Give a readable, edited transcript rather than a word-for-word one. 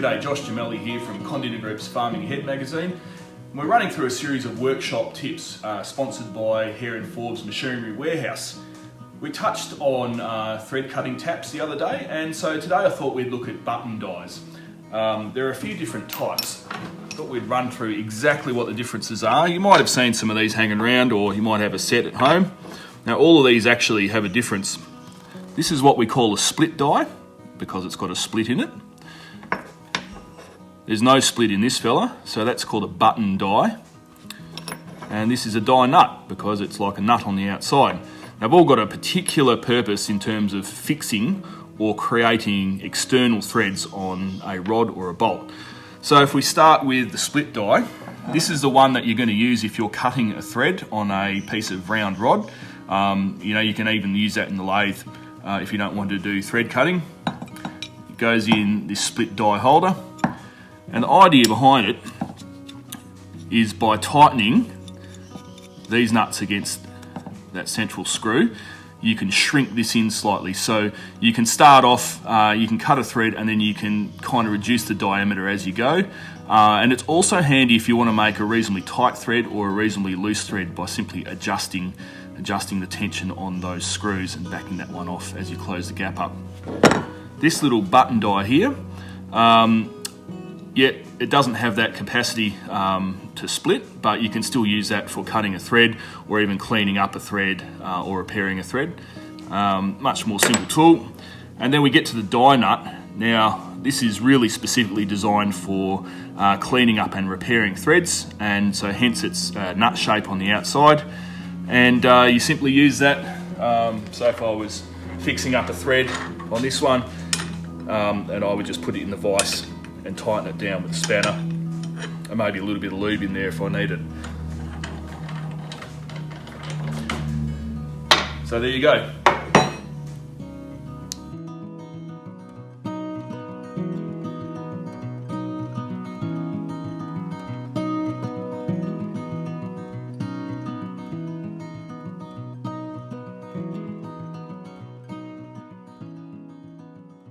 G'day, Josh Gemelli here from Kondinin Group's Farming Ahead magazine. We're running through a series of workshop tips sponsored by Hare & Forbes Machinery Warehouse. We touched on thread cutting taps the other day, and so today I thought we'd look at button dies. There are a few different types. I thought we'd run through exactly what the differences are. You might have seen some of these hanging around, or you might have a set at home. Now all of these actually have a difference. This is what we call a split die, because it's got a split in it. There's no split in this fella, so that's called a button die. And this is a die nut, because it's like a nut on the outside. They've all got a particular purpose in terms of fixing or creating external threads on a rod or a bolt. So if we start with the split die, this is the one that you're going to use if you're cutting a thread on a piece of round rod. You can even use that in the lathe if you don't want to do thread cutting. It goes in this split die holder. And the idea behind it is by tightening these nuts against that central screw, you can shrink this in slightly. So you can start off, you can cut a thread and then you can kind of reduce the diameter as you go. And it's also handy if you want to make a reasonably tight thread or a reasonably loose thread by simply adjusting the tension on those screws and backing that one off as you close the gap up. This little button die here, it doesn't have that capacity to split, but you can still use that for cutting a thread or even cleaning up a thread or repairing a thread. Much more simple tool. And then we get to the die nut. Now, this is really specifically designed for cleaning up and repairing threads, and so hence its nut shape on the outside. And you simply use that. So if I was fixing up a thread on this one, and I would just put it in the vise and tighten it down with a spanner, and maybe a little bit of lube in there if I need it. So there you go.